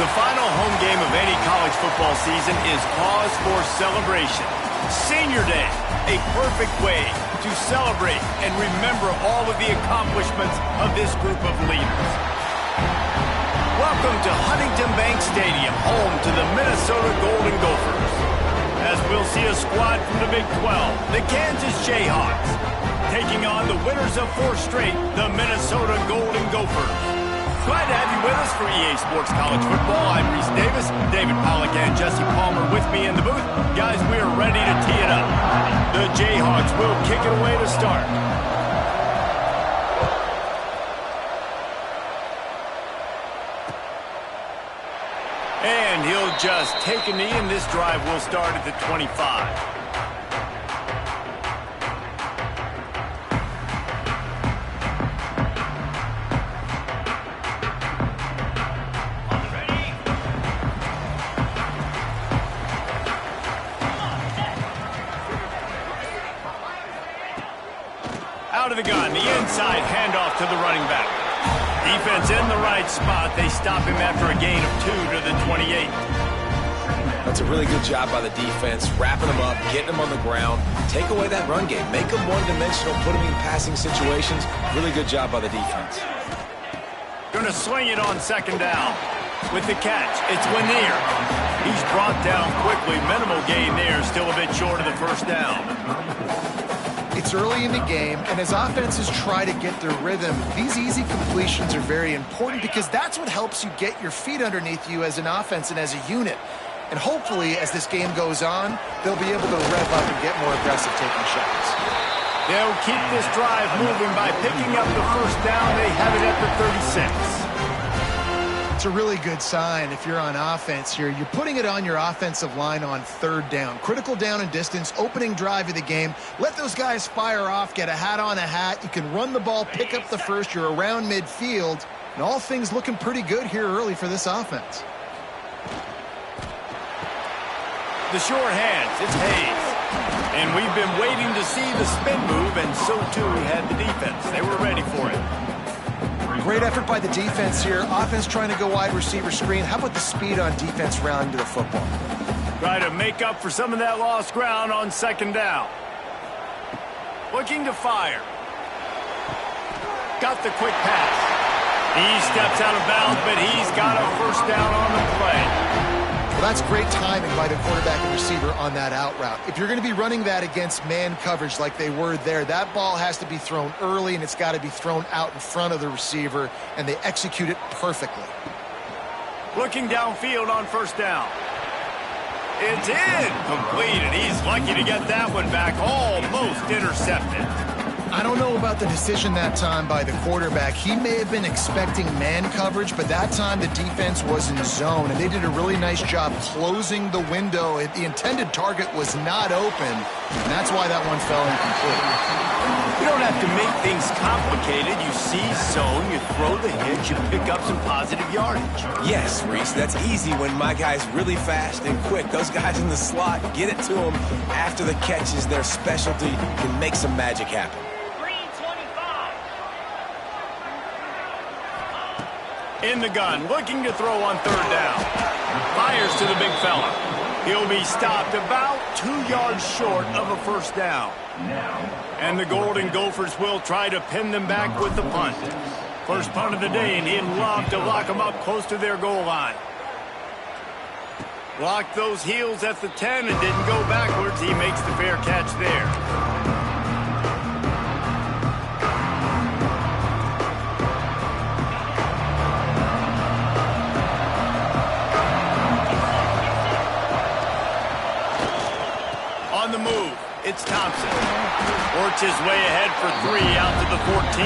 The final home game of any college football season is cause for celebration. Senior Day, a perfect way to celebrate and remember all of the accomplishments of this group of leaders. Welcome to Huntington Bank Stadium, home to the Minnesota Golden Gophers. As we'll see a squad from the Big 12, the Kansas Jayhawks, taking on the winners of 4 straight, the Minnesota Golden Gophers. Glad to have you with us for EA Sports College Football. I'm Reese Davis, David Pollack and Jesse Palmer with me in the booth. Guys, we are ready to tee it up. The Jayhawks will kick it away to start. And he'll just take a knee, and this drive will start at the 25. Out of the gun, the inside handoff to the running back. Defense in the right spot. They stop him after a gain of 2 to the 28. That's a really good job by the defense, wrapping them up, getting them on the ground. Take away that run game. Make them one-dimensional, put them in passing situations. Really good job by the defense. Going to swing it on second down. With the catch, it's Lanier. He's brought down quickly. Minimal gain there, still a bit short of the first down. It's early in the game, and as offenses try to get their rhythm, these easy completions are very important because that's what helps you get your feet underneath you as an offense and as a unit. And hopefully, as this game goes on, they'll be able to rev up and get more aggressive taking shots. They'll keep this drive moving by picking up the first down. They have it at the 36. It's a really good sign if you're on offense here. You're putting it on your offensive line on 3rd down. Critical down and distance, opening drive of the game. Let those guys fire off, get a hat on a hat. You can run the ball, pick up the first. You're around midfield. And all things looking pretty good here early for this offense. The short hands, it's Hayes. And we've been waiting to see the spin move, and so too had the defense. They were ready for it. Great effort by the defense here. Offense trying to go wide receiver screen. How about the speed on defense rounding to the football? Try to make up for some of that lost ground on second down. Looking to fire. Got the quick pass. He steps out of bounds, but he's got a first down on the play. Well, that's great timing by the quarterback and receiver on that out route. If you're going to be running that against man coverage like they were there, that ball has to be thrown early, and it's got to be thrown out in front of the receiver, and they execute it perfectly. Looking downfield on first down. It's incomplete, and he's lucky to get that one back, almost intercepted. I don't know about the decision that time by the quarterback. He may have been expecting man coverage, but that time the defense was in zone, and they did a really nice job closing the window. The intended target was not open, and that's why that one fell incomplete. You don't have to make things complicated. You see zone, you throw the hitch, you pick up some positive yardage. Yes, Reese, that's easy when my guy's really fast and quick. Those guys in the slot, get it to them after the catch is their specialty, can make some magic happen. In the gun, looking to throw on 3rd down. Fires to the big fella. He'll be stopped about 2 yards short of a first down. And the Golden Gophers will try to pin them back with the punt. First punt of the day, and he'd love to lock them up close to their goal line. Blocked those heels at the 10 and didn't go backwards. He makes the fair catch there. On the move, it's Thompson. Works his way ahead for 3 out to the 14.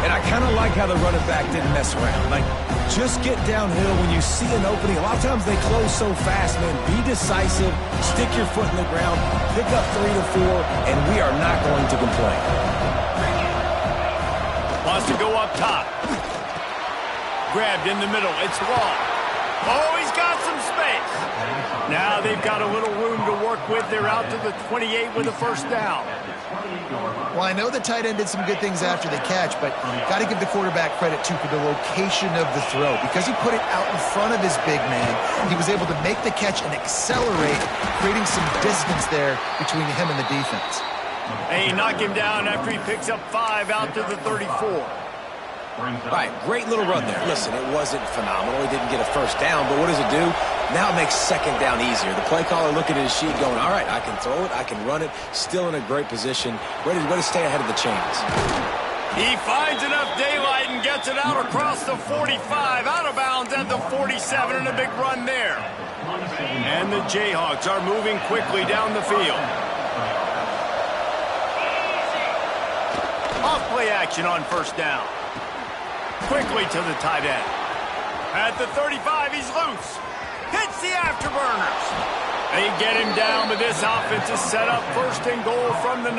And I kind of like how the running back didn't mess around. Like, just get downhill when you see an opening. A lot of times they close so fast, man. Be decisive, stick your foot in the ground, pick up 3 to 4, and we are not going to complain. Wants to go up top. Grabbed in the middle. It's Long. Oh, he's got some space. Now they've got a little room to work with. They're out to the 28 with a first down. Well, I know the tight end did some good things after the catch, but got to give the quarterback credit, too, for the location of the throw. Because he put it out in front of his big man, he was able to make the catch and accelerate, creating some distance there between him and the defense. They knock him down after he picks up 5 out to the 34. All right, great little run there. Listen, it wasn't phenomenal. He didn't get a first down, but what does it do? Now it makes second down easier. The play caller looking at his sheet going, all right, I can throw it, I can run it, still in a great position, ready to stay ahead of the chains. He finds enough daylight and gets it out across the 45, out of bounds at the 47, and a big run there. And the Jayhawks are moving quickly down the field. Off play action on first down. Quickly to the tight end. At the 35, he's loose. Hits the afterburners. They get him down, but this offense is set up first and goal from the 9.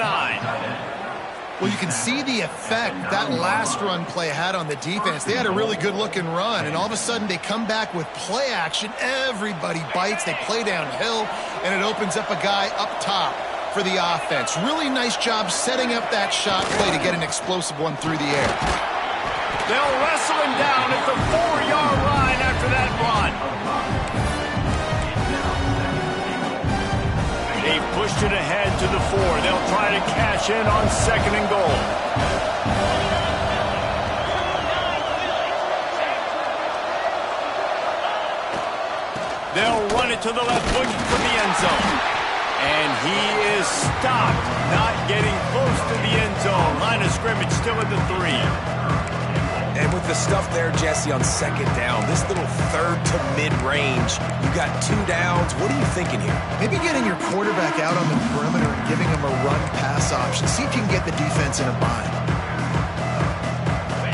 Well, you can see the effect that last run play had on the defense. They had a really good-looking run, and all of a sudden they come back with play action. Everybody bites. They play downhill, and it opens up a guy up top for the offense. Really nice job setting up that shot play to get an explosive one through the air. They'll wrestle him down at the 4-yard line after that run. They've pushed it ahead to the 4. They'll try to cash in on second and goal. They'll run it to the left, looking for the end zone. And he is stopped, not getting close to the end zone. Line of scrimmage still at the 3. And with the stuff there, Jesse, on second down, this little third to mid-range, you got 2 downs. What are you thinking here? Maybe getting your quarterback out on the perimeter and giving him a run-pass option. See if you can get the defense in a bind.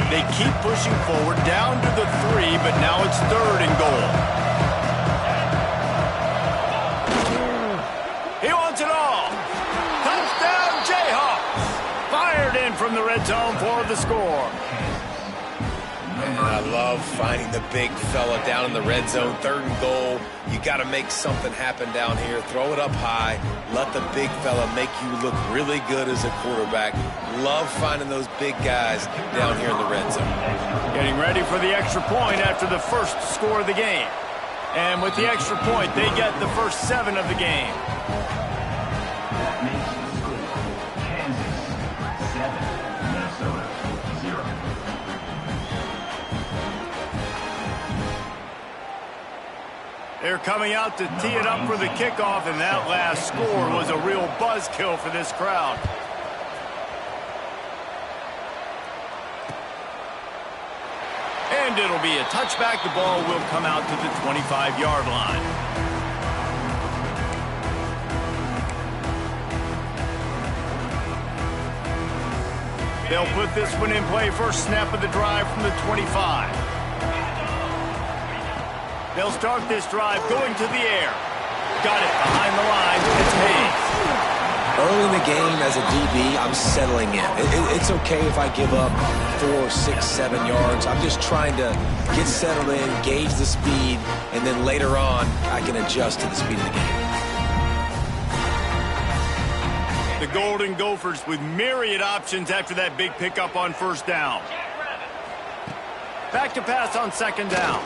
They keep pushing forward down to the 3, but now it's third and goal. He wants it all. Touchdown, Jayhawks. Fired in from the red zone for the score. And I love finding the big fella down in the red zone, third and goal. You got to make something happen down here. Throw it up high. Let the big fella make you look really good as a quarterback. Love finding those big guys down here in the red zone. Getting ready for the extra point after the first score of the game. And with the extra point, they get the first 7 of the game. They're coming out to tee it up for the kickoff, and that last score was a real buzzkill for this crowd. And it'll be a touchback. The ball will come out to the 25-yard line. They'll put this one in play. First snap of the drive from the 25. They'll start this drive going to the air. Got it behind the line. It's Hayes. Early in the game as a DB, I'm settling in. It's okay if I give up 4, 6, 7 yards. I'm just trying to get settled in, gauge the speed, and then later on, I can adjust to the speed of the game. The Golden Gophers with myriad options after that big pickup on first down. Back to pass on second down.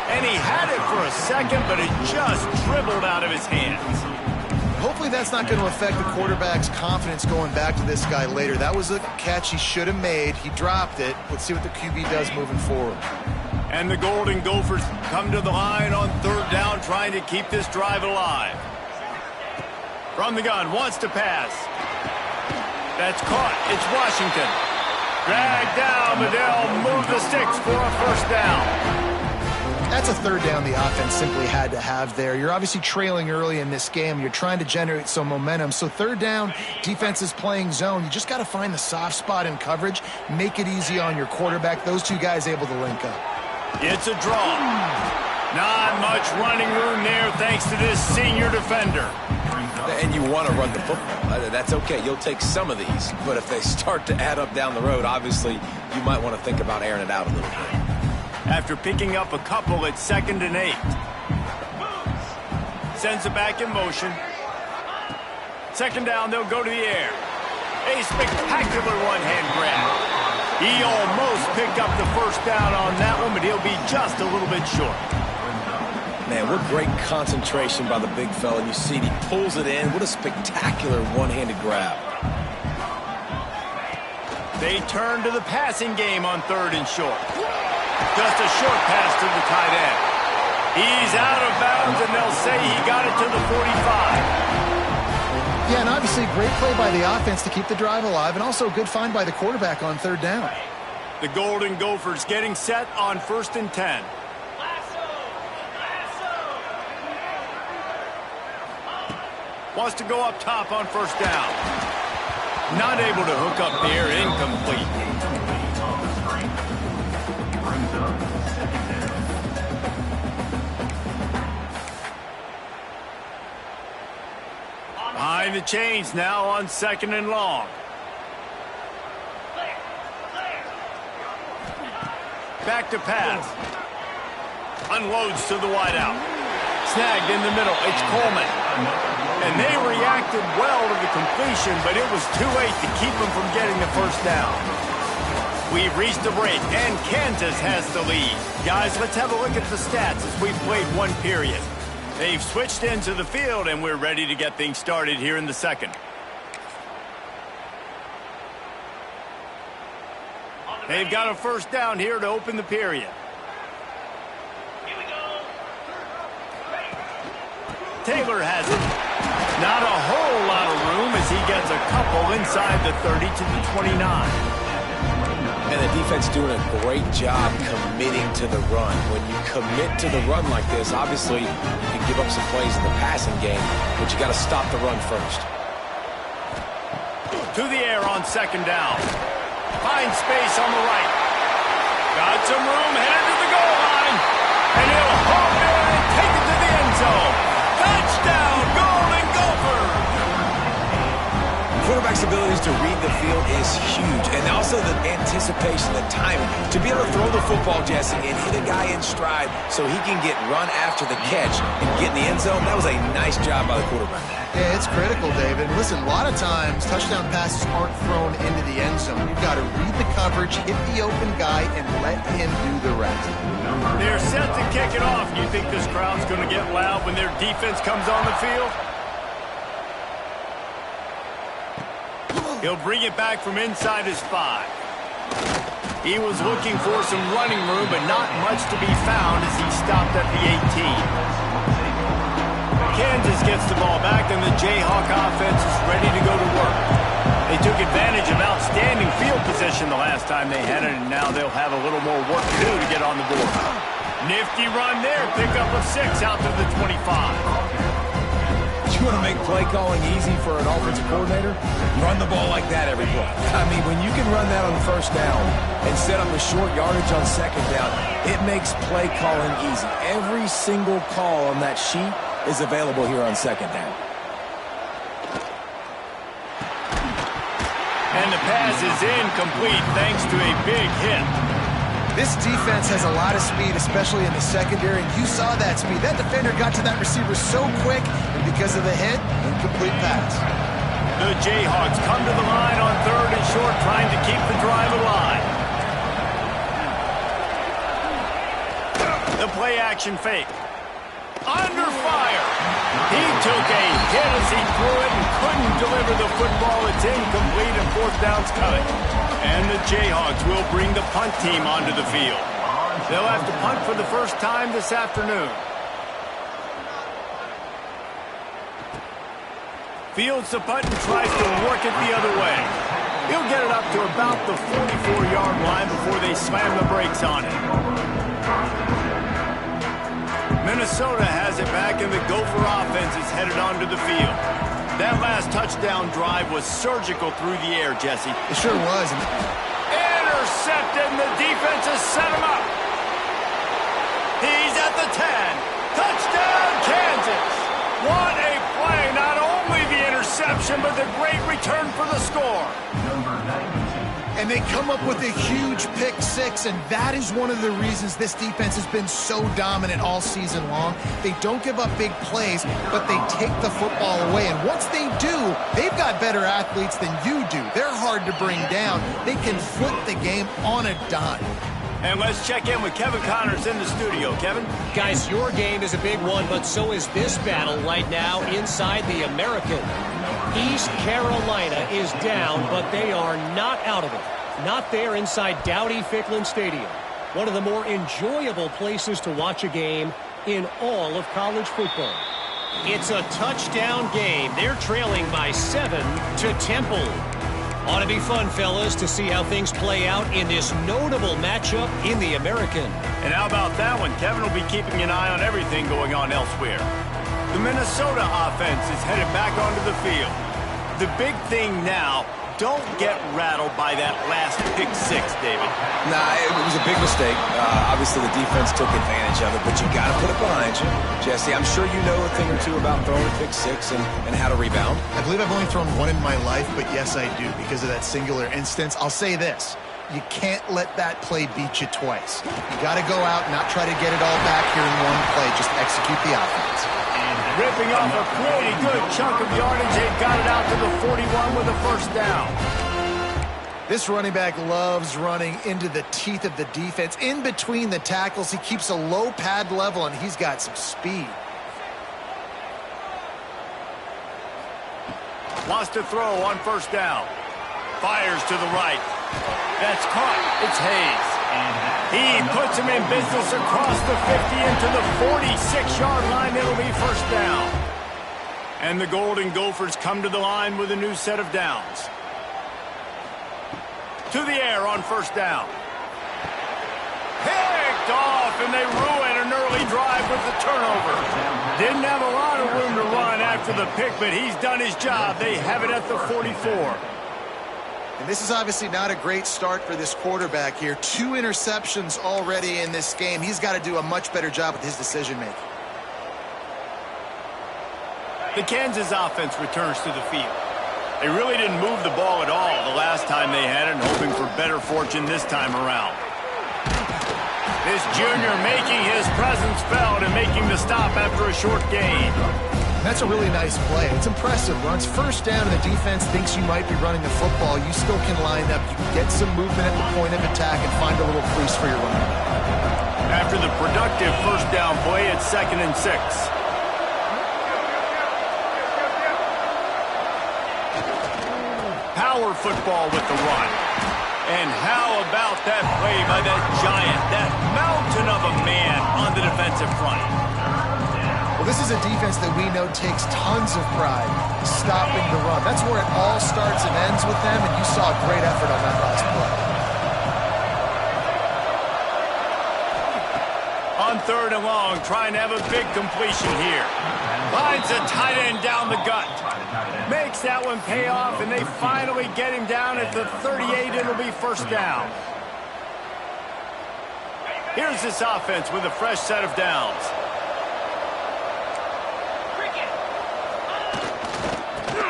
And he had it for a second, but it just dribbled out of his hands. Hopefully that's not going to affect the quarterback's confidence going back to this guy later. That was a catch he should have made. He dropped it. Let's see what the QB does moving forward. And the Golden Gophers come to the line on third down, trying to keep this drive alive. From the gun, wants to pass. That's caught. It's Washington. Dragged down, but they'll move the sticks for a first down. That's a third down the offense simply had to have there. You're obviously trailing early in this game. You're trying to generate some momentum. So third down, defense is playing zone. You just got to find the soft spot in coverage, make it easy on your quarterback. Those two guys able to link up. It's a draw. Not much running room there thanks to this senior defender. And you want to run the football. That's okay. You'll take some of these. But if they start to add up down the road, obviously you might want to think about airing it out a little bit. After picking up a couple at 2nd and 8. Sends it back in motion. Second down, they'll go to the air. A spectacular one-hand grab. He almost picked up the first down on that one, but he'll be just a little bit short. Man, what great concentration by the big fella. You see he pulls it in. What a spectacular one-handed grab. They turn to the passing game on 3rd and short. Just a short pass to the tight end. He's out of bounds, and they'll say he got it to the 45. Yeah, and obviously great play by the offense to keep the drive alive, and also a good find by the quarterback on 3rd down. The Golden Gophers getting set on 1st and 10. Wants to go up top on 1st down. Not able to hook up there, incomplete. Behind the chains now on 2nd and long. Back to pass. Unloads to the wideout. Snagged in the middle. It's Coleman. And they reacted well to the completion, but it was too late to keep them from getting the first down. We've reached the break, and Kansas has the lead. Guys, let's have a look at the stats as we've played one period. They've switched into the field, and we're ready to get things started here in the second. They've got a first down here to open the period. Taylor has it. Not a whole lot of room as he gets a couple inside the 30 to the 29. And the defense doing a great job committing to the run. When you commit to the run like this, obviously you can give up some plays in the passing game, but you got to stop the run first. To the air on 2nd down. Finds space on the right. Got some room, headed to the goal line. And he'll hop in and take it to the end zone. Touchdown, Golden Gophers! Quarterback's abilities to read the field is huge, and also the anticipation, the timing. To be able to throw the football, Jesse, and hit a guy in stride so he can get run after the catch and get in the end zone, that was a nice job by the quarterback. Yeah, it's critical, David. Listen, a lot of times touchdown passes aren't thrown into the end zone. You've got to read the coverage, hit the open guy, and let him do the rest. They're set to kick it off. You think this crowd's going to get loud when their defense comes on the field? He'll bring it back from inside his 5. He was looking for some running room, but not much to be found as he stopped at the 18. Kansas gets the ball back, and the Jayhawk offense is ready to go to work. They took advantage of outstanding field position the last time they had it, and now they'll have a little more work to do to get on the board. Nifty run there, pickup of 6 out to the 25. You want to make play calling easy for an offensive coordinator? Run the ball like that every play. I mean, when you can run that on 1st down and set up a short yardage on 2nd down, it makes play calling easy. Every single call on that sheet is available here on 2nd down. And the pass is incomplete thanks to a big hit. This defense has a lot of speed, especially in the secondary, and you saw that speed. That defender got to that receiver so quick, and because of the hit, incomplete pass. The Jayhawks come to the line on 3rd and short, trying to keep the drive alive. The play-action fake. Under fire. He took a hit as he threw it and couldn't deliver the football. It's incomplete, and 4th down's coming. And the Jayhawks will bring the punt team onto the field. They'll have to punt for the first time this afternoon. Fields the punt and tries to work it the other way. He'll get it up to about the 44-yard line before they slam the brakes on it. Minnesota has it back, and the Gopher offense is headed onto the field. That last touchdown drive was surgical through the air, Jesse. It sure was. Intercepted, and the defense has set him up. He's at the 10. Touchdown, Kansas. What a play. Not only the interception, but the great return for the score. And And they come up with a huge pick six, and that is one of the reasons this defense has been so dominant all season long. They don't give up big plays, but they take the football away. And once they do, they've got better athletes than you do. They're hard to bring down. They can flip the game on a dime. And let's check in with Kevin Connors in the studio. Kevin? Guys, your game is a big one, but so is this battle right now inside the American. East Carolina is down, but they are not out of it. Not there inside Dowdy-Ficklin Stadium. One of the more enjoyable places to watch a game in all of college football. It's a touchdown game. They're trailing by 7 to Temple. Ought to be fun, fellas, to see how things play out in this notable matchup in the American. And how about that one? Kevin will be keeping an eye on everything going on elsewhere. The Minnesota offense is headed back onto the field. The big thing now, don't get rattled by that last pick six, David. Nah, it was a big mistake. Obviously, the defense took advantage of it, but you got to put it behind you. Jesse, I'm sure you know a thing or two about throwing a pick six and how to rebound. I believe I've only thrown one in my life, but yes, I do because of that singular instance. I'll say this. You can't let that play beat you twice. You got to go out and not try to get it all back here in one play. Just execute the offense. Ripping off a pretty good chunk of yardage. They got it out to the 41 with a first down. This running back loves running into the teeth of the defense. In between the tackles, he keeps a low pad level, and he's got some speed. Wants to throw on first down. Fires to the right. That's caught. It's Hayes. He puts him in business across the 50 into the 46-yard line. It'll be first down. And the Golden Gophers come to the line with a new set of downs. To the air on first down. Picked off, and they ruin an early drive with the turnover. Didn't have a lot of room to run after the pick, but he's done his job. They have it at the 44. And this is obviously not a great start for this quarterback here. 2 interceptions already in this game. He's got to do a much better job with his decision-making. The Kansas offense returns to the field. They really didn't move the ball at all the last time they had it, hoping for better fortune this time around. This junior making his presence felt and making the stop after a short gain. That's a really nice play. It's impressive. Runs first down and the defense thinks you might be running the football. You still can line up. You can get some movement at the point of attack and find a little crease for your running. After the productive first down play, it's 2nd and 6. Power football with the run. And how about that play by that giant, that mountain of a man on the defensive front? Well, this is a defense that we know takes tons of pride stopping the run. That's where it all starts and ends with them, and you saw a great effort on that last play. On 3rd and long, trying to have a big completion here. Finds a tight end down the gut. Makes that one pay off, and they finally get him down at the 38. It'll be first down. Here's this offense with a fresh set of downs.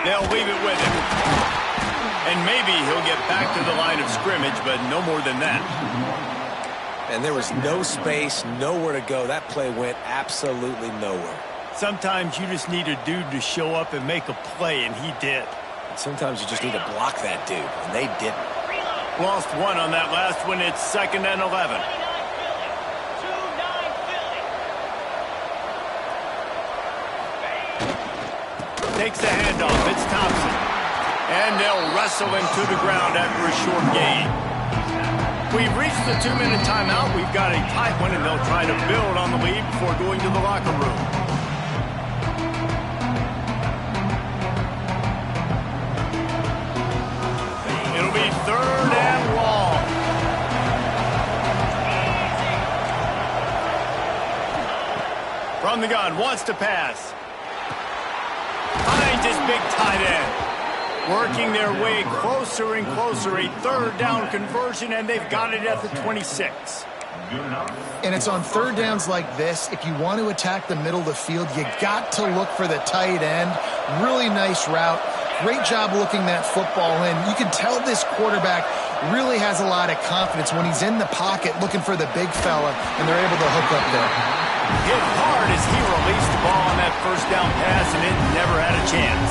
They'll leave it with him. And maybe he'll get back to the line of scrimmage, but no more than that. And there was no space, nowhere to go. That play went absolutely nowhere. Sometimes you just need a dude to show up and make a play, and he did. Sometimes you just need to block that dude, and they didn't. Lost one on that last one. It's 2nd and 11. Takes the handoff. It's Thompson. And they'll wrestle him to the ground after a short gain. We've reached the 2-minute timeout. We've got a tight one, and they'll try to build on the lead before going to the locker room. It'll be 3rd and long. From the gun, wants to pass. Finds his big tight end. Working their way closer and closer. A 3rd down conversion, and they've got it at the 26. And it's on 3rd downs like this. If you want to attack the middle of the field, you got to look for the tight end. Really nice route. Great job looking that football in. You can tell this quarterback really has a lot of confidence when he's in the pocket looking for the big fella, and they're able to hook up there. Hit hard as he released the ball on that first down pass, and it never had a chance.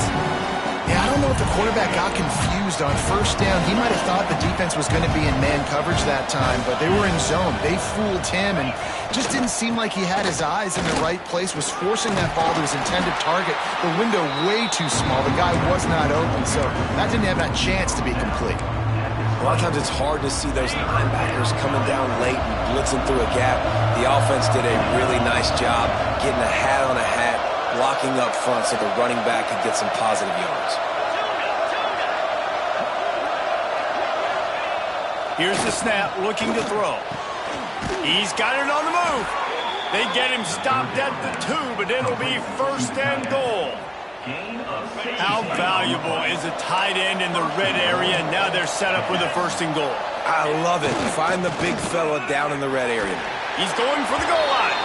Yeah, I don't know if the quarterback got confused on first down. He might have thought the defense was going to be in man coverage that time, but they were in zone. They fooled him, and just didn't seem like he had his eyes in the right place, was forcing that ball to his intended target. The window way too small. The guy was not open, so that didn't have that chance to be complete. A lot of times it's hard to see those linebackers coming down late and blitzing through a gap. The offense did a really nice job getting a hat on a hat, blocking up front so the running back could get some positive yards. Here's the snap, looking to throw. He's got it on the move. They get him stopped at the 2, but it'll be first and goal. How valuable is a tight end in the red area? Now they're set up with a first and goal. I love it. Find the big fella down in the red area. He's going for the goal line.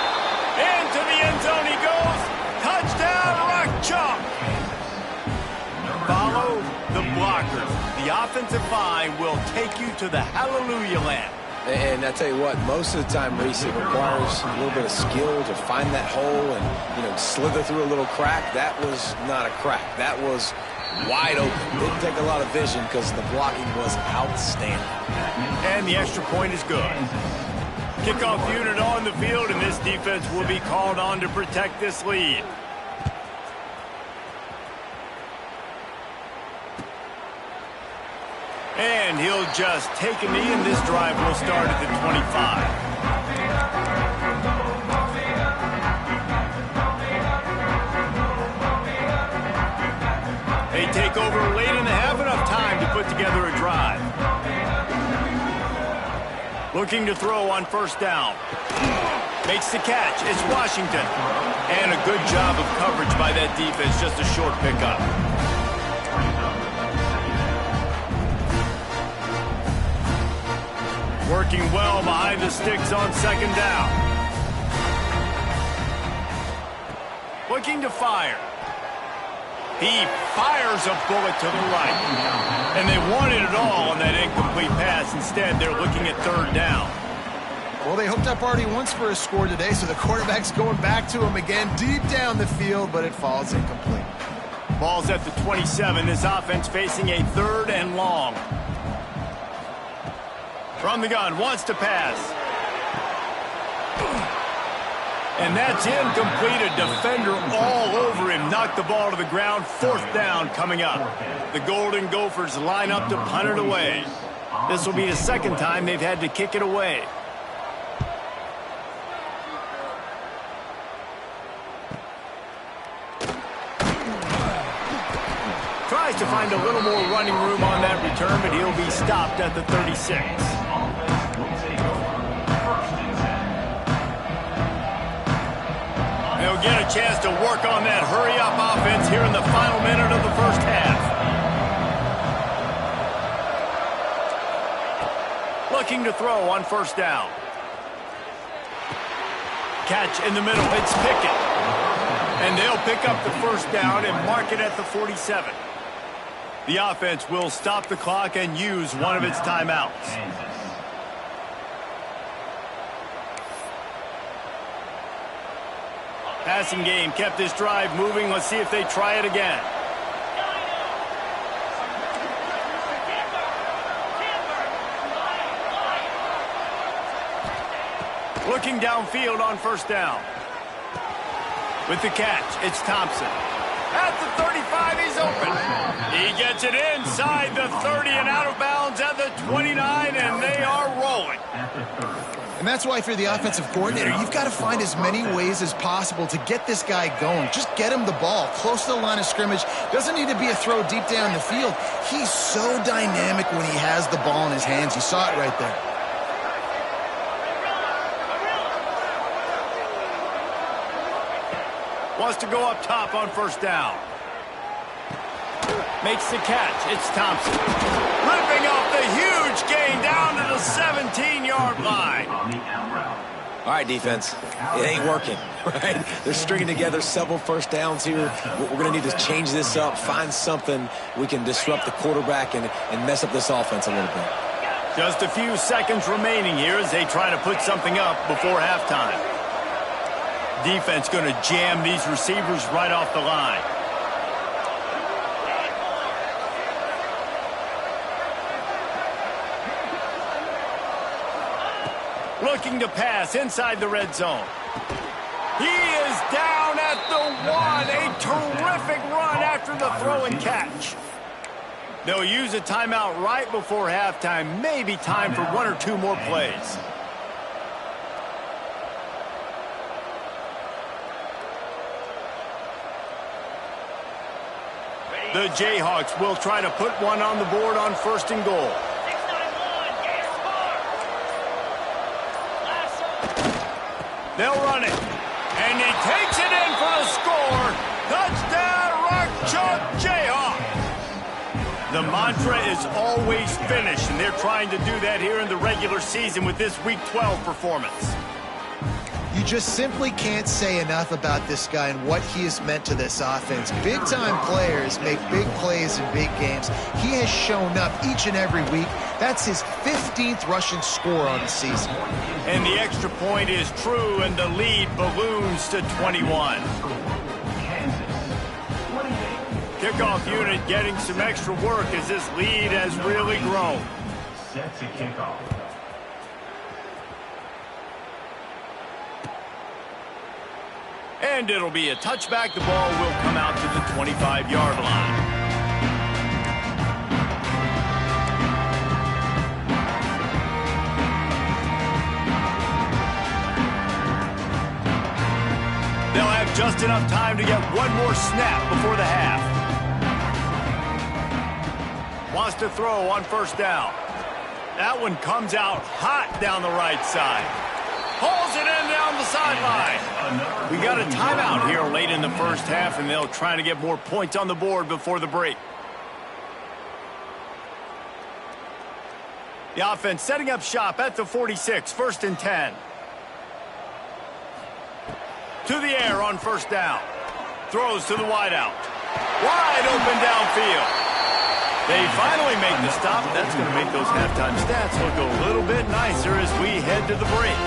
Into the end zone he goes. Touchdown, Rock Chalk. Follow the blockers. The offensive line will take you to the hallelujah land. And I tell you what, most of the time, Reese, it requires a little bit of skill to find that hole and, slither through a little crack. That was not a crack. That was wide open. Didn't take a lot of vision because the blocking was outstanding. And the extra point is good. Kickoff unit on the field, and this defense will be called on to protect this lead. And he'll just take a knee, and this drive will start at the 25. They take over late in the half, enough time to put together a drive. Looking to throw on first down. Makes the catch. It's Washington. And a good job of coverage by that defense, just a short pickup. Working well behind the sticks on second down. Looking to fire. He fires a bullet to the right. And they wanted it all on that incomplete pass. Instead, they're looking at third down. Well, they hooked up already once for a score today, so the quarterback's going back to him again deep down the field, but it falls incomplete. Ball's at the 27. This offense facing a third and long. From the gun, wants to pass. And that's incomplete. A defender all over him. Knocked the ball to the ground. Fourth down coming up. The Golden Gophers line up to punt it away. This will be the second time they've had to kick it away. Tries to find a little more running room on that return, but he'll be stopped at the 36. They'll get a chance to work on that hurry-up offense here in the final minute of the first half. Looking to throw on first down. Catch in the middle. It's Pickett. And they'll pick up the first down and mark it at the 47. The offense will stop the clock and use one of its timeouts. Passing game kept this drive moving. Let's see if they try it again. Looking downfield on first down. With the catch, it's Thompson. At the 35, he's open. He gets it inside the 30 and out of bounds at the 29, and they are rolling. And that's why if you're the offensive coordinator, you've got to find as many ways as possible to get this guy going. Just get him the ball close to the line of scrimmage. Doesn't need to be a throw deep down the field. He's so dynamic when he has the ball in his hands. You saw it right there. Wants to go up top on first down. Makes the catch. It's Thompson. Ripping off the huge gain down to the 17-yard line. All right, defense, it ain't working, right? They're stringing together several first downs here. We're going to need to change this up, find something we can disrupt the quarterback and mess up this offense a little bit. Just a few seconds remaining here as they try to put something up before halftime. Defense going to jam these receivers right off the line. Looking to pass inside the red zone. He is down at the 1. A terrific run after the throw and catch. They'll use a timeout right before halftime. Maybe time for 1 or 2 more plays. The Jayhawks will try to put one on the board on 1st and goal. They'll run it. And he takes it in for the score. Touchdown, Rock Chalk Jayhawks. The mantra is always finish, and they're trying to do that here in the regular season with this Week 12 performance. You just simply can't say enough about this guy and what he has meant to this offense. Big-time players make big plays in big games. He has shown up each and every week. That's his 15th rushing score on the season. And the extra point is true, and the lead balloons to 21. Kickoff unit getting some extra work as this lead has really grown. Set to kickoff. And it'll be a touchback. The ball will come out to the 25-yard line. They'll have just enough time to get one more snap before the half. Wants to throw on 1st down. That one comes out hot down the right side. Pulls it in down the sideline. We got a timeout here late in the 1st half, and they'll try to get more points on the board before the break. The offense setting up shop at the 46, 1st and 10. To the air on 1st down. Throws to the wideout. Wide open downfield. They finally make the stop. That's going to make those halftime stats look a little bit nicer as we head to the break.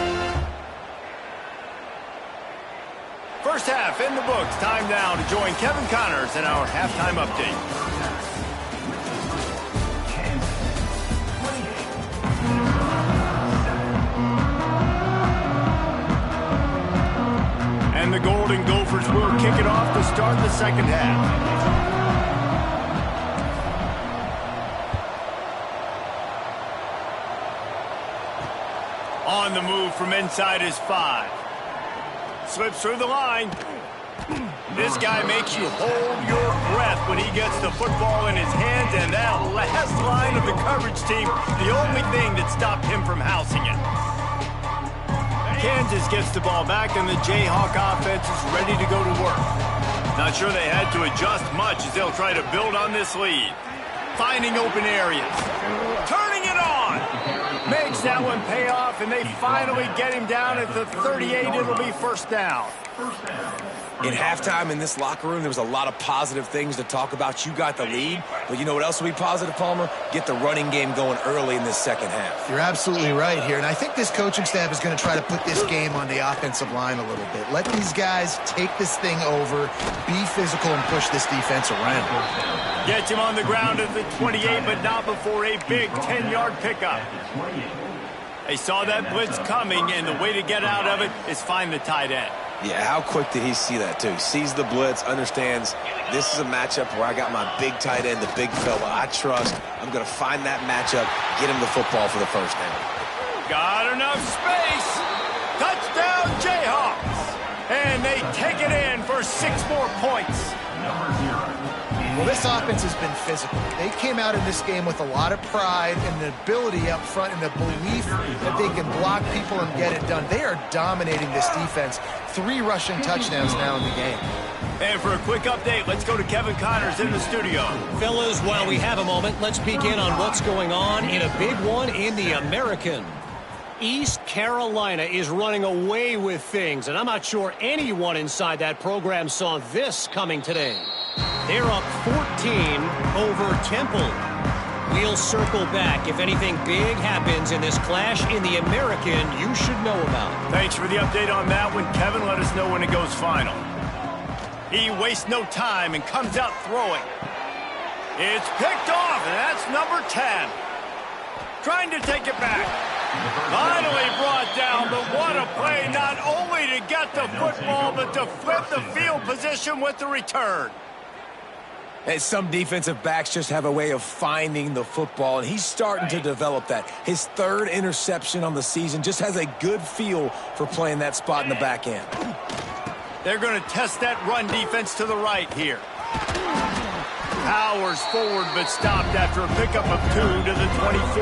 1st half in the books. Time now to join Kevin Connors in our halftime update. And the Golden Gophers will kick it off to start the 2nd half. On the move from inside his 5. Slips through the line. This guy makes you hold your breath when he gets the football in his hands, and that last line of the coverage team, the only thing that stopped him from housing it. Kansas gets the ball back, and the Jayhawk offense is ready to go to work. Not sure they had to adjust much as they'll try to build on this lead. Finding open areas. Turning it on. Makes that one pay off, and they finally get him down at the 38. It'll be 1st down. In halftime in this locker room, there was a lot of positive things to talk about. You got the lead, but you know what else will be positive, Palmer? Get the running game going early in this 2nd half. You're absolutely right here, and I think this coaching staff is going to try to put this game on the offensive line a little bit. Let these guys take this thing over, be physical, and push this defense around. Gets him on the ground at the 28, but not before a big 10-yard pickup. They saw that blitz coming, and the way to get out of it is find the tight end. Yeah, how quick did he see that, too? Sees the blitz, understands this is a matchup where I got my big tight end, the big fella I trust. I'm going to find that matchup, get him the football for the 1st down. Got enough space. Touchdown, Jayhawks. And they take it in for 6 more points. Well, this offense has been physical. They came out in this game with a lot of pride and the ability up front and the belief that they can block people and get it done. They are dominating this defense. 3 rushing touchdowns now in the game. And for a quick update, let's go to Kevin Connors in the studio. Fellas, while we have a moment, let's peek in on what's going on in a big one in the American. East Carolina is running away with things, and I'm not sure anyone inside that program saw this coming today. They're up 14 over Temple. We'll circle back if anything big happens in this clash in the American you should know about. Thanks for the update on that one, Kevin. Let us know when it goes final. He wastes no time and comes out throwing. It's picked off, and that's number 10. Trying to take it back. Finally brought down, but what a play, not only to get the football, but to flip the field position with the return. And some defensive backs just have a way of finding the football, and he's starting to develop that. His third interception on the season, just has a good feel for playing that spot in the back end. They're going to test that run defense to the right here. Powers forward, but stopped after a pickup of 2 to the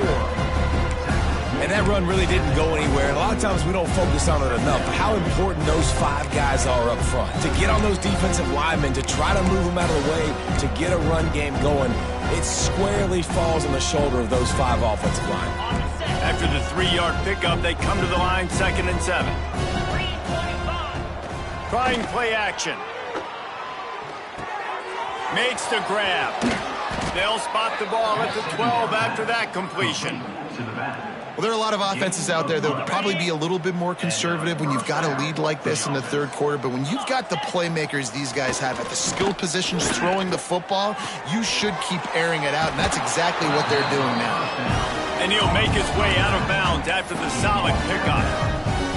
24. And that run really didn't go anywhere. And a lot of times we don't focus on it enough. How important those 5 guys are up front. To get on those defensive linemen, to try to move them out of the way, to get a run game going, it squarely falls on the shoulder of those 5 offensive linemen. After the 3-yard pickup, they come to the line 2nd and 7. Trying play action. Makes the grab. They'll spot the ball at the 12 after that completion. Well, there are a lot of offenses out there that would probably be a little bit more conservative when you've got a lead like this in the third quarter. But when you've got the playmakers these guys have at the skill positions throwing the football, you should keep airing it out. And that's exactly what they're doing now. And he'll make his way out of bounds after the solid pickup.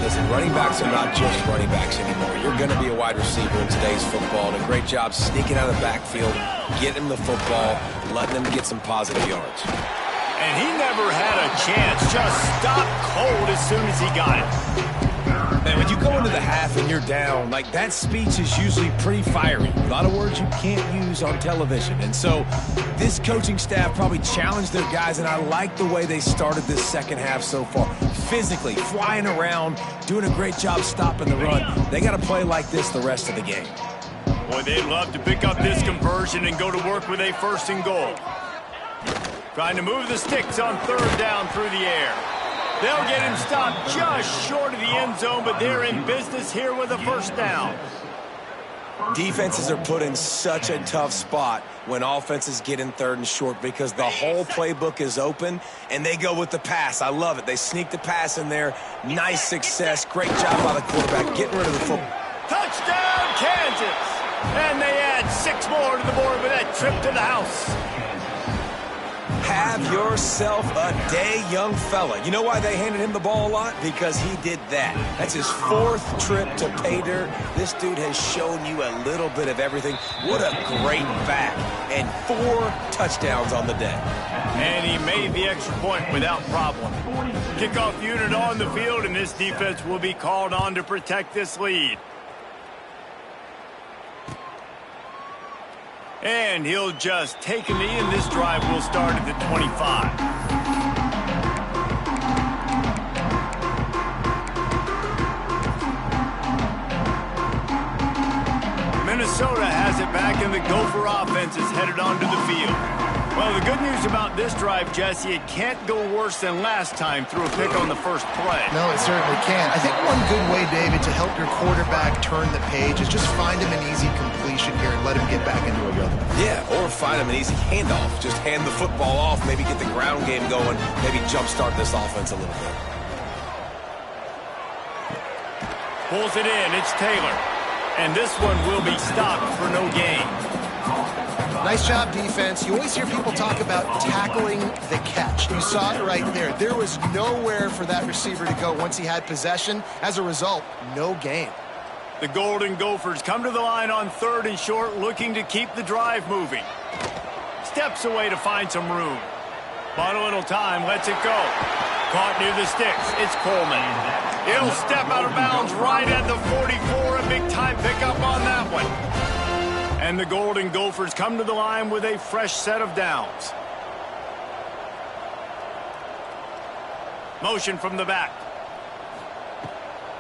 Listen, running backs are not just running backs anymore. You're going to be a wide receiver in today's football. And a great job sneaking out of the backfield, getting him the football, letting him get some positive yards. And he never had a chance. Just stopped cold as soon as he got it. Man, when you go into the half and you're down, like that speech is usually pretty fiery. A lot of words you can't use on television. And so this coaching staff probably challenged their guys, and I like the way they started this second half so far. Physically, flying around, doing a great job stopping the run. They got to play like this the rest of the game. Boy, they'd love to pick up this conversion and go to work with a 1st and goal. Trying to move the sticks on 3rd down through the air. They'll get him stopped just short of the end zone, but they're in business here with a 1st down. Defenses are put in such a tough spot when offenses get in 3rd and short because the whole playbook is open, and they go with the pass. I love it. They sneak the pass in there. Nice success. Great job by the quarterback getting rid of the football. Touchdown, Kansas! And they add 6 more to the board with that trip to the house. Have yourself a day, young fella. You know why they handed him the ball a lot? Because he did that. That's his 4th trip to pay dirt. This dude has shown you a little bit of everything. What a great back. And 4 touchdowns on the day. And he made the extra point without problem. Kickoff unit on the field, and this defense will be called on to protect this lead. And he'll just take a knee, and this drive will start at the 25. Minnesota has it back, and the Gopher offense is headed onto the field. Well, the good news about this drive, Jesse, it can't go worse than last time through a pick on the first play. No, it certainly can't. I think one good way, David, to help your quarterback turn the page is just find him an easy completion here and let him get back into a rhythm. Yeah, or find him an easy handoff. Just hand the football off, maybe get the ground game going, maybe jumpstart this offense a little bit. Pulls it in. It's Taylor. And this one will be stopped for no gain. Nice job, defense. You always hear people talk about tackling the catch. You saw it right there. There was nowhere for that receiver to go once he had possession. As a result, no gain. The Golden Gophers come to the line on 3rd and short, looking to keep the drive moving. Steps away to find some room. But a little time, lets it go. Caught near the sticks. It's Coleman. He'll step out of bounds right at the 44. A big-time pickup on that one. And the Golden Gophers come to the line with a fresh set of downs. Motion from the back.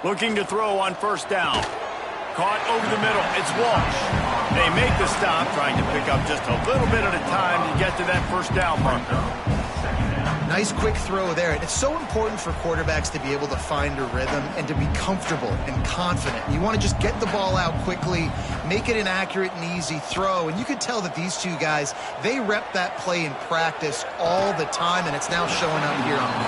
Looking to throw on 1st down. Caught over the middle. It's Walsh. They make the stop, trying to pick up just a little bit at a time to get to that 1st down marker. Nice quick throw there. And it's so important for quarterbacks to be able to find a rhythm and to be comfortable and confident. You want to just get the ball out quickly, make it an accurate and easy throw. And you can tell that these two guys, they rep that play in practice all the time, and it's now showing up here on the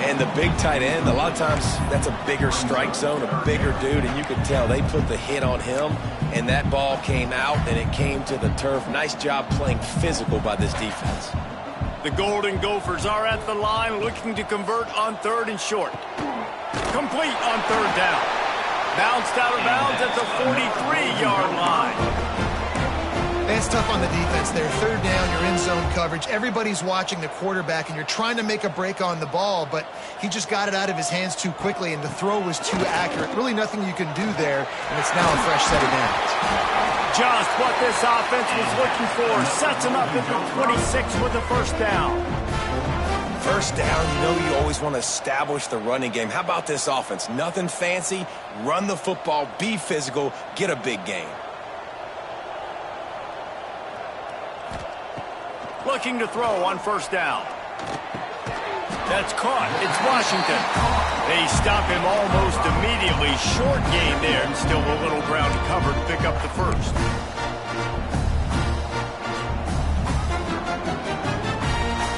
And the big tight end, a lot of times that's a bigger strike zone, a bigger dude, and you can tell they put the hit on him, and that ball came out, and it came to the turf. Nice job playing physical by this defense. The Golden Gophers are at the line looking to convert on 3rd and short. Complete on 3rd down. Bounced out of bounds at the 43-yard line. It's tough on the defense there. 3rd down, you're in zone coverage. Everybody's watching the quarterback, and you're trying to make a break on the ball, but he just got it out of his hands too quickly, and the throw was too accurate. Really nothing you can do there, and it's now a fresh set of downs. Just what this offense was looking for. Sets him up at the 26 with a 1st down. 1st down, you know you always want to establish the running game. How about this offense? Nothing fancy. Run the football, be physical, get a big gain. Looking to throw on 1st down. That's caught. It's Washington. They stop him almost immediately. Short gain there, and still a little ground to cover to pick up the 1st.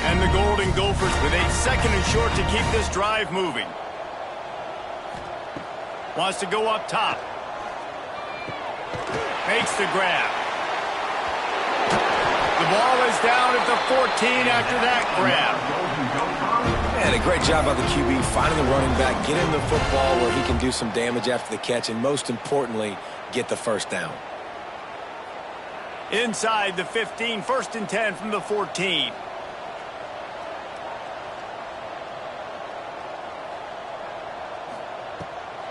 And the Golden Gophers with a 2nd and short to keep this drive moving. Wants to go up top. Makes the grab. The ball is down at the 14 after that grab. And a great job by the QB finding the running back, get him the football where he can do some damage after the catch, and most importantly, get the 1st down. Inside the 15, 1st and 10 from the 14.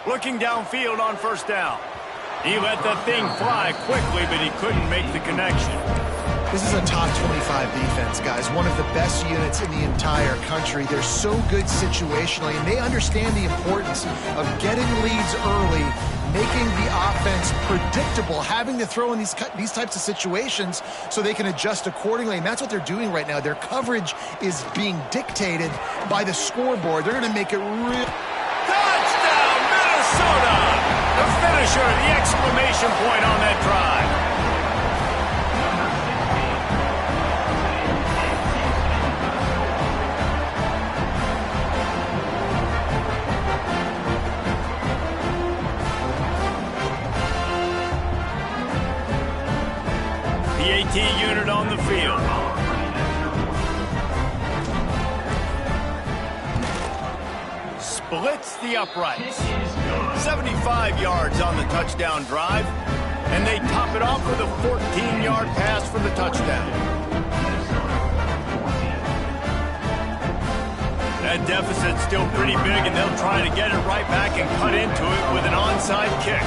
Looking downfield on 1st down. He let the thing fly quickly, but he couldn't make the connection. This is a top 25 defense, guys. One of the best units in the entire country. They're so good situationally, and they understand the importance of getting leads early, making the offense predictable, having to throw in these types of situations so they can adjust accordingly. And that's what they're doing right now. Their coverage is being dictated by the scoreboard. They're going to make it real. Touchdown, Minnesota! The finisher, the exclamation point on that drive. The AT unit on the field. Splits the uprights. 75 yards on the touchdown drive. And they top it off with a 14-yard pass for the touchdown. That deficit's still pretty big, and they'll try to get it right back and cut into it with an onside kick.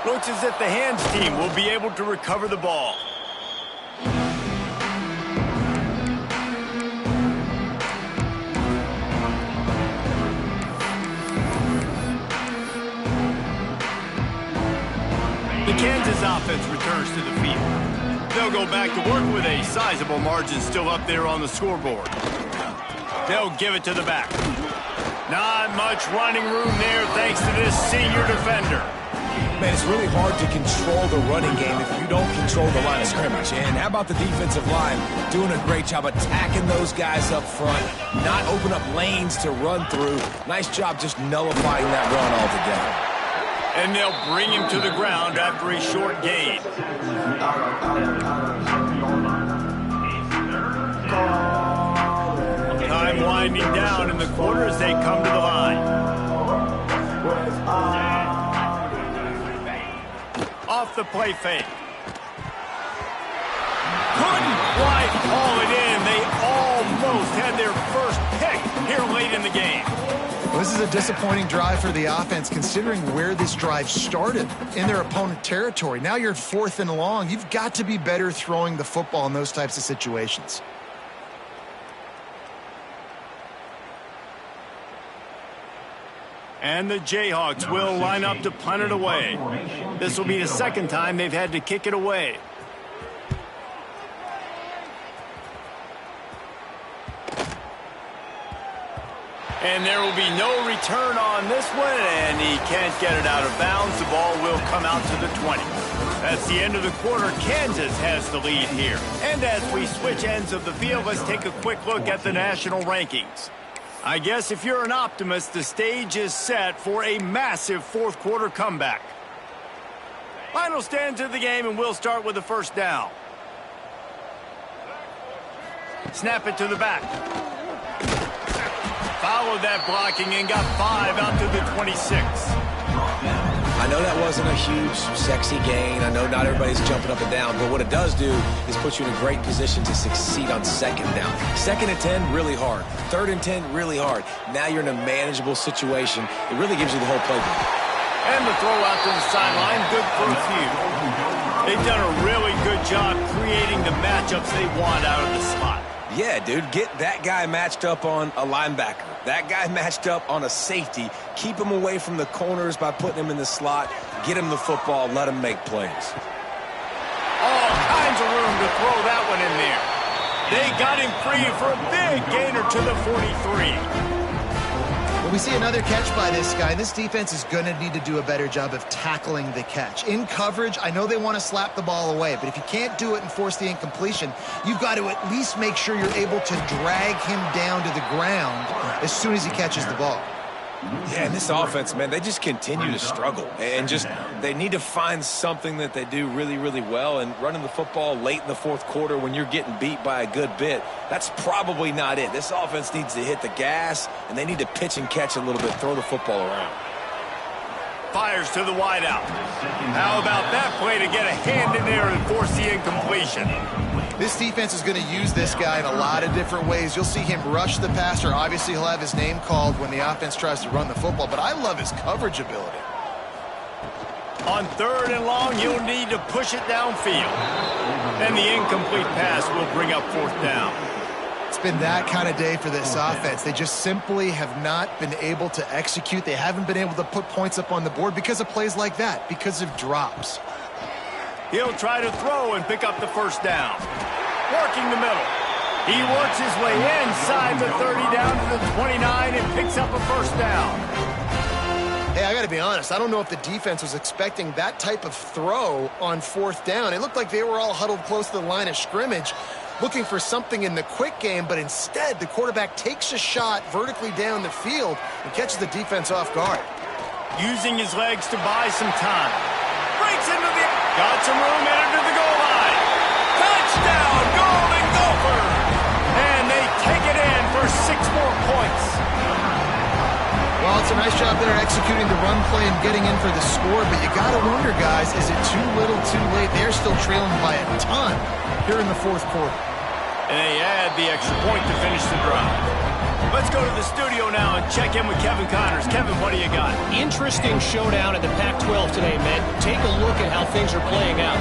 Looks as if the hands team will be able to recover the ball. The Kansas offense returns to the field. They'll go back to work with a sizable margin still up there on the scoreboard. They'll give it to the back. Not much running room there thanks to this senior defender. Man, it's really hard to control the running game if you don't control the line of scrimmage. And how about the defensive line doing a great job attacking those guys up front, not open up lanes to run through. Nice job just nullifying that run altogether. And they'll bring him to the ground after a short gain. Time winding down in the quarter as they come to the line. Off the play fake. Couldn't quite haul it in. They almost had their first pick here late in the game. Well, this is a disappointing drive for the offense considering where this drive started in their opponent territory. Now you're at 4th and long. You've got to be better throwing the football in those types of situations. And the Jayhawks will line up to punt it away. This will be the second time they've had to kick it away. And there will be no return on this one, and he can't get it out of bounds. The ball will come out to the 20. That's the end of the quarter. Kansas has the lead here. And as we switch ends of the field, let's take a quick look at the national rankings. I guess if you're an optimist, the stage is set for a massive fourth quarter comeback. Final stands of the game, and we'll start with the first down. Snap it to the back. Followed that blocking and got 5 out to the 26. I know that wasn't a huge, sexy gain. I know not everybody's jumping up and down, but what it does do is put you in a great position to succeed on second down. 2nd and 10, really hard. 3rd and 10, really hard. Now you're in a manageable situation. It really gives you the whole playbook. And the throw out to the sideline, good for a few. They've done a really good job creating the matchups they want out of the slot. Yeah, dude, get that guy matched up on a linebacker. That guy matched up on a safety. Keep him away from the corners by putting him in the slot. Get him the football. Let him make plays. All kinds of room to throw that one in there. They got him free for a big gainer to the 43. Well, we see another catch by this guy. This defense is going to need to do a better job of tackling the catch. In coverage, I know they want to slap the ball away, but if you can't do it and force the incompletion, you've got to at least make sure you're able to drag him down to the ground as soon as he catches the ball. Yeah, and this offense, man, they just continue to struggle. And just, they need to find something that they do really, really well. And running the football late in the fourth quarter when you're getting beat by a good bit, that's probably not it. This offense needs to hit the gas, and they need to pitch and catch a little bit, throw the football around. Fires to the wideout. How about that play to get a hand in there and force the incompletion? This defense is going to use this guy in a lot of different ways. You'll see him rush the passer. Obviously, he'll have his name called when the offense tries to run the football, but I love his coverage ability. On 3rd and long, you'll need to push it downfield. And the incomplete pass will bring up 4th down. It's been that kind of day for this offense. They just simply have not been able to execute. They haven't been able to put points up on the board because of plays like that, because of drops. He'll try to throw and pick up the first down. Working the middle. He works his way inside the 30 down to the 29 and picks up a first down. Hey, I got to be honest. I don't know if the defense was expecting that type of throw on 4th down. It looked like they were all huddled close to the line of scrimmage, looking for something in the quick game, but instead the quarterback takes a shot vertically down the field and catches the defense off guard. Using his legs to buy some time. Breaks into the... Got some room, headed to the goal line. Touchdown, Golden Gophers! And they take it in for 6 more points. Well, it's a nice job there executing the run play and getting in for the score, but you got to wonder, guys, is it too little, too late? They're still trailing by a ton here in the fourth quarter. And they add the extra point to finish the drive. Let's go to the studio now and check in with Kevin Connors. Kevin, what do you got? Interesting showdown in the Pac-12 today, men. Take a look at how things are playing out.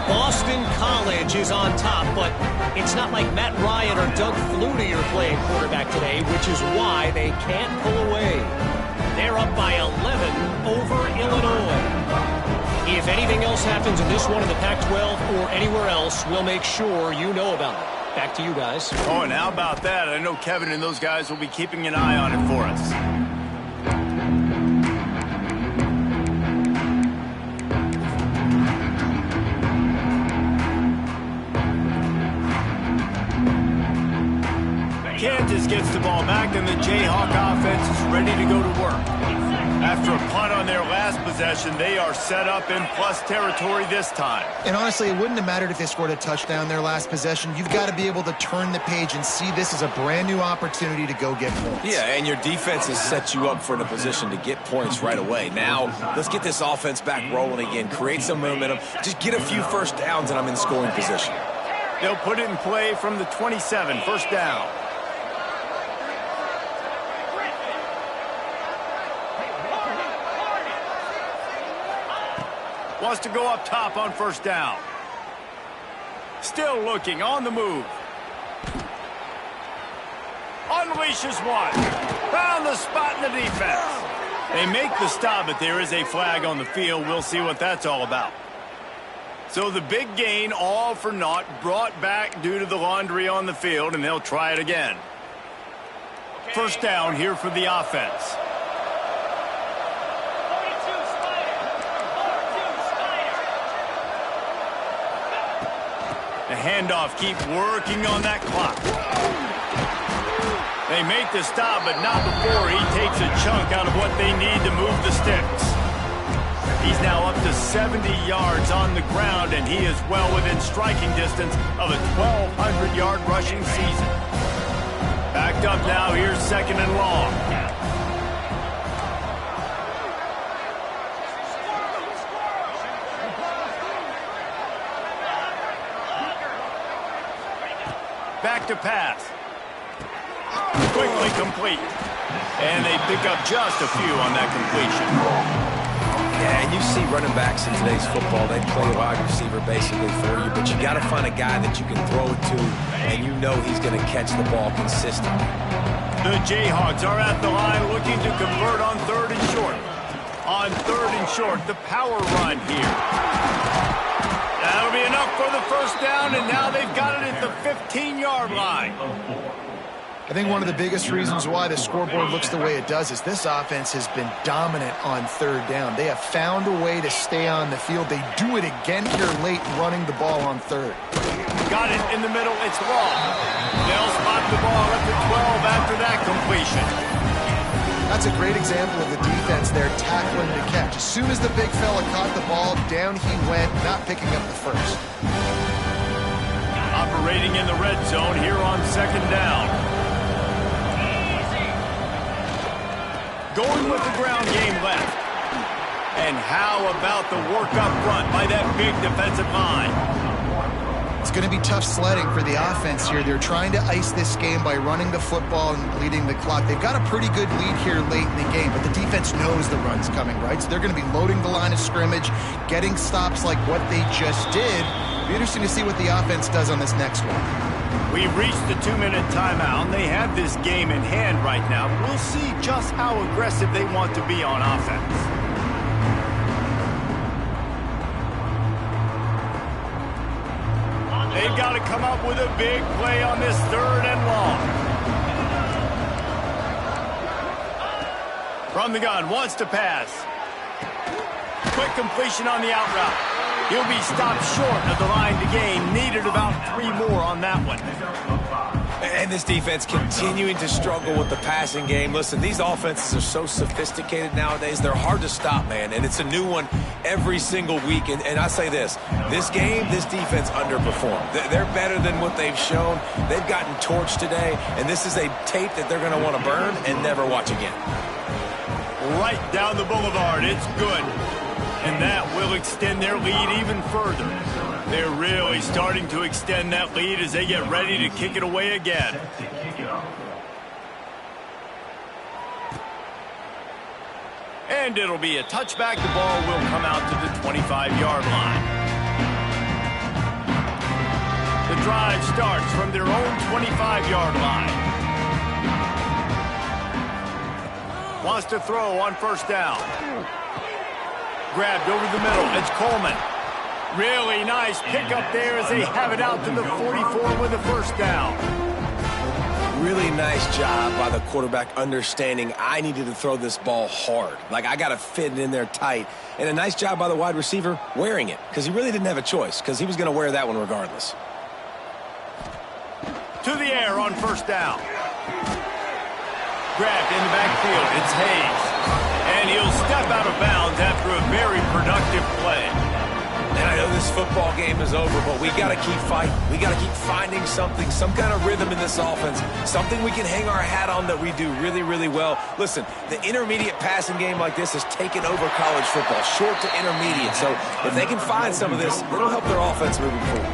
Boston College is on top, but it's not like Matt Ryan or Doug Flutie are playing quarterback today, which is why they can't pull away. They're up by 11 over Illinois. If anything else happens in this one in the Pac-12 or anywhere else, we'll make sure you know about it. Back to you guys. Oh, and how about that? I know Kevin and those guys will be keeping an eye on it for us. Kansas gets the ball back, and the Jayhawk offense is ready to go to work. After a punt on their last possession, they are set up in plus territory this time. And honestly, it wouldn't have mattered if they scored a touchdown their last possession. You've got to be able to turn the page and see this as a brand new opportunity to go get points. Yeah, and your defense has set you up for a position to get points right away. Now, let's get this offense back rolling again. Create some momentum. Just get a few first downs, and I'm in scoring position. They'll put it in play from the 27, first down. Wants to go up top on first down. Still looking, on the move. Unleashes one. Found the spot in the defense. They make the stop, but there is a flag on the field. We'll see what that's all about. So the big gain, all for naught, brought back due to the laundry on the field, and they'll try it again. First down here for the offense. The handoff, keep working on that clock. They make the stop, but not before he takes a chunk out of what they need to move the sticks. He's now up to 70 yards on the ground, and he is well within striking distance of a 1,200-yard rushing season. Backed up now, here's second and long. Back to pass. Quickly complete. And they pick up just a few on that completion. Yeah, and you see running backs in today's football, they play wide receiver basically for you, but you got to find a guy that you can throw it to, and you know he's going to catch the ball consistently. The Jayhawks are at the line looking to convert on third and short. On third and short, the power run here. That'll be enough for the first down, and now they've got it at the 15-yard line. I think one of the biggest reasons why the scoreboard looks the way it does is this offense has been dominant on third down. They have found a way to stay on the field. They do it again here late, running the ball on third. Got it in the middle. It's long. They'll spot the ball at the 12 after that completion. That's a great example of the defense there tackling the catch. As soon as the big fella caught the ball, down he went, not picking up the first. Operating in the red zone here on second down. Going with the ground game left. And how about the work up front by that big defensive line? It's going to be tough sledding for the offense here. They're trying to ice this game by running the football and bleeding the clock. They've got a pretty good lead here late in the game, but the defense knows the run's coming, right? So they're going to be loading the line of scrimmage, getting stops like what they just did. It'll be interesting to see what the offense does on this next one. We've reached the 2-minute timeout. They have this game in hand right now. We'll see just how aggressive they want to be on offense. They've got to come up with a big play on this third and long. From the gun, wants to pass. Quick completion on the out route. He'll be stopped short of the line to gain. Needed about 3 more on that one. And this defense continuing to struggle with the passing game. Listen, these offenses are so sophisticated nowadays. They're hard to stop, man. And it's a new one every single week. And I say this game, this defense underperformed. They're better than what they've shown. They've gotten torched today. And this is a tape that they're going to want to burn and never watch again. Right down the boulevard. It's good. And that will extend their lead even further. They're really starting to extend that lead as they get ready to kick it away again. And it'll be a touchback. The ball will come out to the 25-yard line. The drive starts from their own 25-yard line. Wants to throw on first down. Grabbed over the middle. It's Coleman. Really nice pickup there as they have it out to the 44 with a first down. Really nice job by the quarterback understanding I needed to throw this ball hard. Like, I got to fit it in there tight. And a nice job by the wide receiver wearing it, because he really didn't have a choice, because he was going to wear that one regardless. To the air on first down. Grabbed in the backfield. It's Hayes. And he'll step out of bounds after a very productive play. And I know this football game is over, but we got to keep fighting. We got to keep finding something, some kind of rhythm in this offense, something we can hang our hat on that we do really, really well. Listen, the intermediate passing game like this has taken over college football, short to intermediate. So if they can find some of this, it'll help their offense moving forward.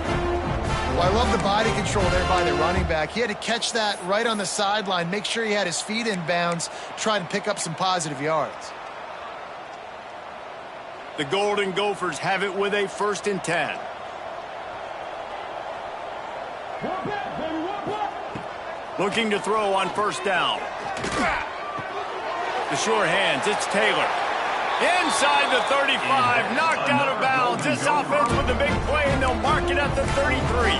Well, I love the body control there by the running back. He had to catch that right on the sideline, make sure he had his feet in bounds, try to pick up some positive yards. The Golden Gophers have it with a 1st and 10. Looking to throw on first down. The sure hands, it's Taylor. Inside the 35, knocked out of bounds. This offense with the big play, and they'll mark it at the 33.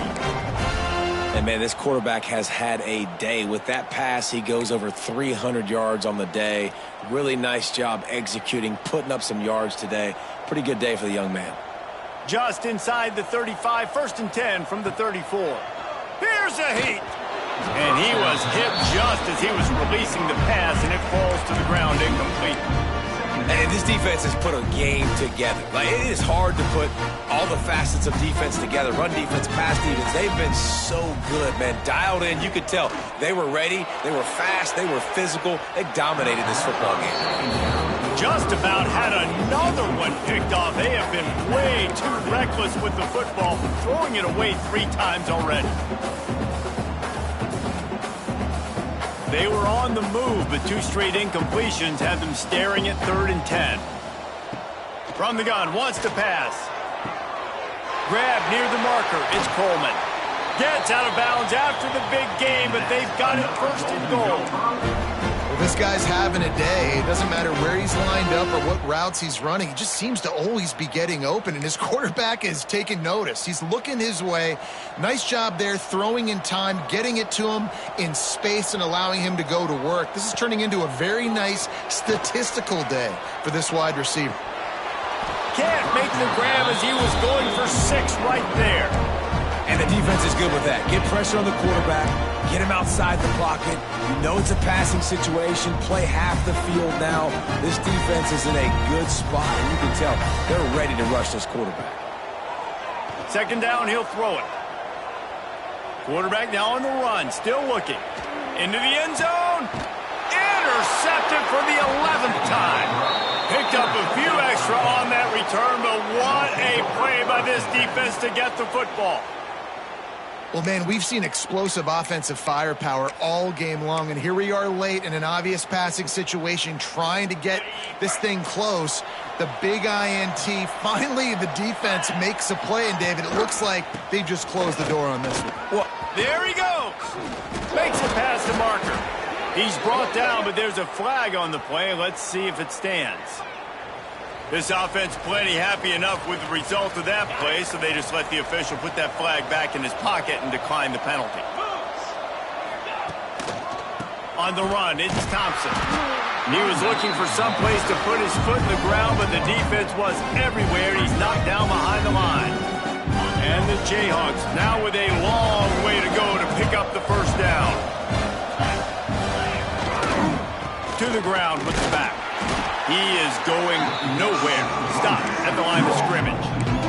And, man, this quarterback has had a day. With that pass, he goes over 300 yards on the day. Really nice job executing, putting up some yards today. Pretty good day for the young man. Just inside the 35, 1st and 10 from the 34. Here's a heat. And he was hit just as he was releasing the pass, and it falls to the ground incomplete. And this defense has put a game together. Like, it is hard to put all the facets of defense together. Run defense, pass defense. They've been so good, man. Dialed in. You could tell they were ready. They were fast. They were physical. They dominated this football game. Just about had another one picked off. They have been way too reckless with the football, throwing it away 3 times already. They were on the move, but 2 straight incompletions had them staring at 3rd and 10. From the gun, wants to pass. Grab near the marker, it's Coleman. Gets out of bounds after the big game, but they've got it 1st and goal. Well, this guy's having a day. It doesn't matter where he's lined up or what routes he's running. He just seems to always be getting open, and his quarterback is taking notice. He's looking his way. Nice job there, throwing in time, getting it to him in space and allowing him to go to work. This is turning into a very nice statistical day for this wide receiver. Can't make the grab as he was going for 6 right there. And the defense is good with that. Get pressure on the quarterback. Get him outside the pocket. You know it's a passing situation. Play half the field now. This defense is in a good spot, and you can tell they're ready to rush this quarterback. 2nd down, he'll throw it. Quarterback now on the run, still looking. Into the end zone. Intercepted for the 11th time. Picked up a few extra on that return, but what a play by this defense to get the football. Well, man, we've seen explosive offensive firepower all game long, and here we are late in an obvious passing situation trying to get this thing close. The big INT, finally the defense makes a play, and David, it looks like they just closed the door on this one. Well, there he goes. Makes a pass to Marker. He's brought down, but there's a flag on the play. Let's see if it stands. This offense plenty happy enough with the result of that play, so they just let the official put that flag back in his pocket and decline the penalty. On the run, it's Thompson. He was looking for some place to put his foot in the ground, but the defense was everywhere. He's knocked down behind the line. And the Jayhawks now with a long way to go to pick up the 1st down. To the ground with the back. He is going nowhere. Stop at the line of scrimmage.